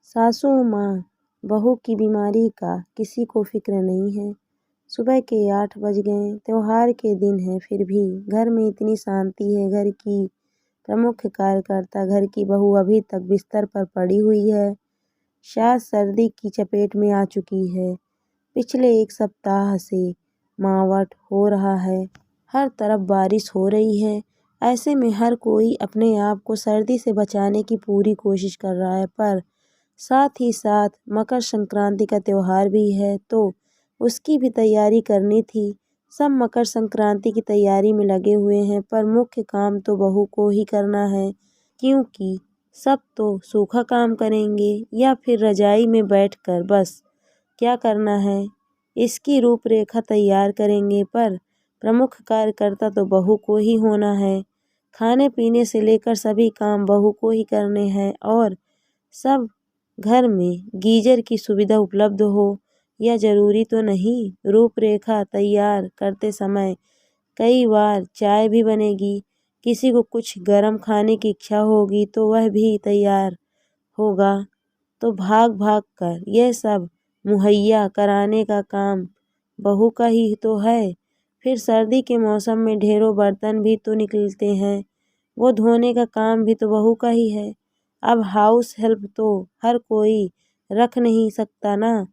सासू माँ बहू की बीमारी का किसी को फिक्र नहीं है। सुबह के 8 बज गए। त्योहार के दिन है, फिर भी घर में इतनी शांति है। घर की प्रमुख कार्यकर्ता, घर की बहू अभी तक बिस्तर पर पड़ी हुई है, शायद सर्दी की चपेट में आ चुकी है। पिछले 1 सप्ताह से मावठ हो रहा है, हर तरफ बारिश हो रही है। ऐसे में हर कोई अपने आप को सर्दी से बचाने की पूरी कोशिश कर रहा है, पर साथ ही साथ मकर संक्रांति का त्योहार भी है, तो उसकी भी तैयारी करनी थी। सब मकर संक्रांति की तैयारी में लगे हुए हैं, पर मुख्य काम तो बहू को ही करना है, क्योंकि सब तो सूखा काम करेंगे या फिर रजाई में बैठकर बस क्या करना है इसकी रूपरेखा तैयार करेंगे। पर प्रमुख कार्यकर्ता तो बहू को ही होना है। खाने पीने से लेकर सभी काम बहू को ही करने हैं, और सब घर में गीजर की सुविधा उपलब्ध हो यह जरूरी तो नहीं। रूपरेखा तैयार करते समय कई बार चाय भी बनेगी, किसी को कुछ गर्म खाने की इच्छा होगी तो वह भी तैयार होगा। तो भाग भाग कर यह सब मुहैया कराने का काम बहू का ही तो है। फिर सर्दी के मौसम में ढेरों बर्तन भी तो निकलते हैं, वो धोने का काम भी तो बहू का ही है। अब हाउस हेल्प तो हर कोई रख नहीं सकता ना,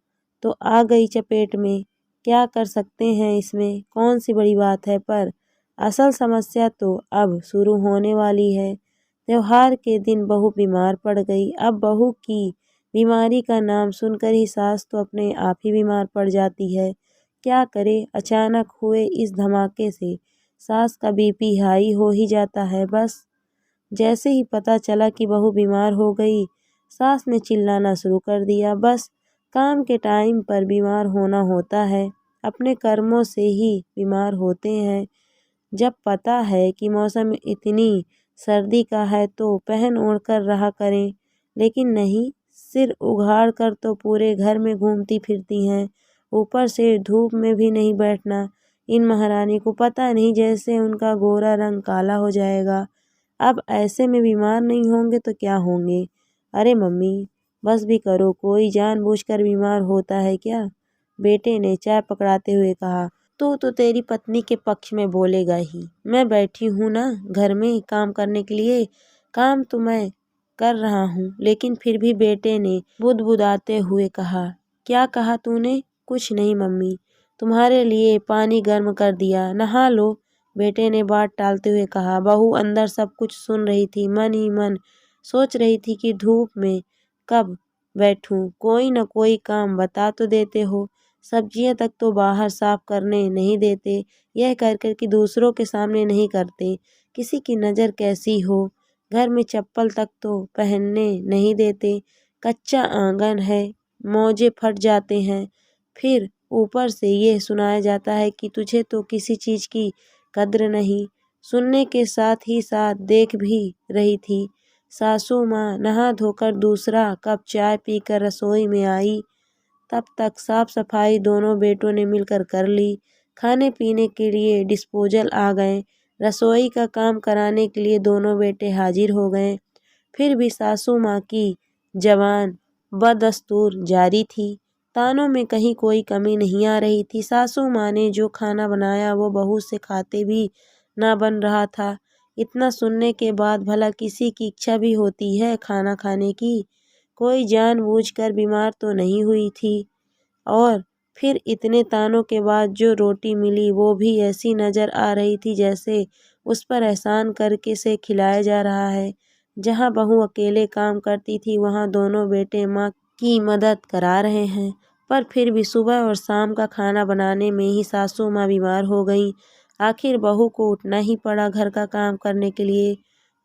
तो आ गई चपेट में। क्या कर सकते हैं, इसमें कौन सी बड़ी बात है। पर असल समस्या तो अब शुरू होने वाली है। त्योहार के दिन बहू बीमार पड़ गई। अब बहू की बीमारी का नाम सुनकर ही सास तो अपने आप ही बीमार पड़ जाती है। क्या करे, अचानक हुए इस धमाके से सास का बीपी हाई हो ही जाता है। बस जैसे ही पता चला कि बहू बीमार हो गई, सास ने चिल्लाना शुरू कर दिया। बस काम के टाइम पर बीमार होना होता है, अपने कर्मों से ही बीमार होते हैं। जब पता है कि मौसम इतनी सर्दी का है तो पहन ओढ़ कर रहा करें, लेकिन नहीं, सिर उघाड़ कर तो पूरे घर में घूमती फिरती हैं। ऊपर से धूप में भी नहीं बैठना। इन महारानी को पता नहीं, जैसे उनका गोरा रंग काला हो जाएगा। अब ऐसे में बीमार नहीं होंगे तो क्या होंगे। अरे मम्मी, बस भी करो, कोई जानबूझकर बीमार होता है क्या। बेटे ने चाय पकड़ाते हुए कहा। तो तेरी पत्नी के पक्ष में बोलेगा ही। मैं बैठी हूँ ना घर में काम करने के लिए, काम तो मैं कर रहा हूँ। लेकिन फिर भी बेटे ने बुदबुदाते हुए कहा। क्या कहा तूने। कुछ नहीं मम्मी, तुम्हारे लिए पानी गर्म कर दिया, नहा लो, बेटे ने बात टालते हुए कहा। बहू अंदर सब कुछ सुन रही थी, मन ही मन सोच रही थी कि धूप में कब बैठूं, कोई न कोई काम बता तो देते हो। सब्जियां तक तो बाहर साफ करने नहीं देते, यह कर कर कि दूसरों के सामने नहीं करते, किसी की नज़र कैसी हो। घर में चप्पल तक तो पहनने नहीं देते, कच्चा आंगन है, मौजे फट जाते हैं। फिर ऊपर से ये सुनाया जाता है कि तुझे तो किसी चीज़ की कद्र नहीं। सुनने के साथ ही साथ देख भी रही थी। सासू माँ नहा धोकर दूसरा कप चाय पीकर रसोई में आई। तब तक साफ सफाई दोनों बेटों ने मिलकर कर ली। खाने पीने के लिए डिस्पोजल आ गए। रसोई का काम कराने के लिए दोनों बेटे हाजिर हो गए। फिर भी सासू माँ की जबान बदस्तूर जारी थी। तानों में कहीं कोई कमी नहीं आ रही थी। सासू माँ ने जो खाना बनाया वो बहू से खाते भी ना बन रहा था। इतना सुनने के बाद भला किसी की इच्छा भी होती है खाना खाने की। कोई जानबूझकर बीमार तो नहीं हुई थी। और फिर इतने तानों के बाद जो रोटी मिली वो भी ऐसी नज़र आ रही थी जैसे उस पर एहसान करके से खिलाया जा रहा है। जहाँ बहू अकेले काम करती थी वहाँ दोनों बेटे माँ की मदद करा रहे हैं। पर फिर भी सुबह और शाम का खाना बनाने में ही सासू माँ बीमार हो गई। आखिर बहू को उठना ही पड़ा घर का काम करने के लिए,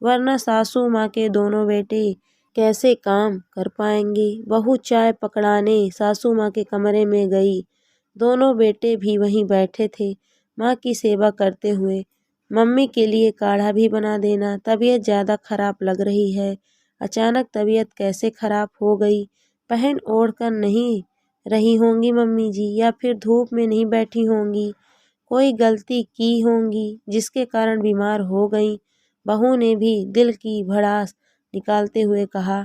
वरना सासू माँ के दोनों बेटे कैसे काम कर पाएंगे। बहू चाय पकड़ाने सासू माँ के कमरे में गई। दोनों बेटे भी वहीं बैठे थे, माँ की सेवा करते हुए। मम्मी के लिए काढ़ा भी बना देना, तबीयत ज़्यादा खराब लग रही है। अचानक तबीयत कैसे खराब हो गई। पहन ओढ़ कर नहीं रही होंगी मम्मी जी, या फिर धूप में नहीं बैठी होंगी, कोई गलती की होंगी जिसके कारण बीमार हो गई। बहू ने भी दिल की भड़ास निकालते हुए कहा।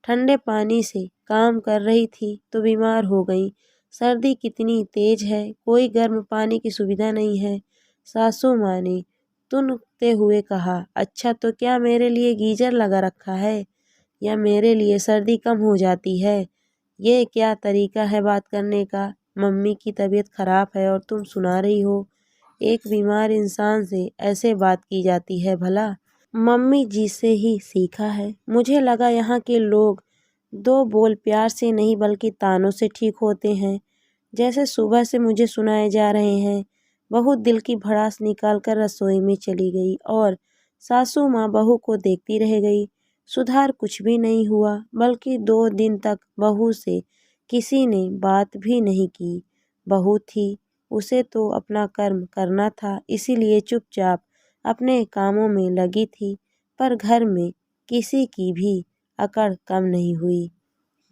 ठंडे पानी से काम कर रही थी तो बीमार हो गई। सर्दी कितनी तेज है, कोई गर्म पानी की सुविधा नहीं है। सासू माँ ने तुनते हुए कहा, अच्छा तो क्या मेरे लिए गीजर लगा रखा है या मेरे लिए सर्दी कम हो जाती है? ये क्या तरीका है बात करने का? मम्मी की तबीयत खराब है और तुम सुना रही हो? एक बीमार इंसान से ऐसे बात की जाती है भला? मम्मी जी से ही सीखा है। मुझे लगा यहाँ के लोग दो बोल प्यार से नहीं बल्कि तानों से ठीक होते हैं, जैसे सुबह से मुझे सुनाए जा रहे हैं। बहू दिल की भड़ास निकाल कर रसोई में चली गई और सासू माँ बहू को देखती रह गई। सुधार कुछ भी नहीं हुआ, बल्कि 2 दिन तक बहू से किसी ने बात भी नहीं की। बहू थी, उसे तो अपना कर्म करना था, इसीलिए चुपचाप अपने कामों में लगी थी, पर घर में किसी की भी अकड़ कम नहीं हुई।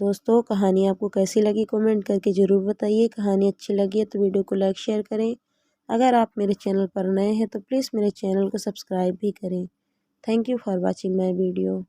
दोस्तों, कहानी आपको कैसी लगी कमेंट करके ज़रूर बताइए। कहानी अच्छी लगी है तो वीडियो को लाइक शेयर करें। अगर आप मेरे चैनल पर नए हैं तो प्लीज़ मेरे चैनल को सब्सक्राइब भी करें। Thank you for watching my video.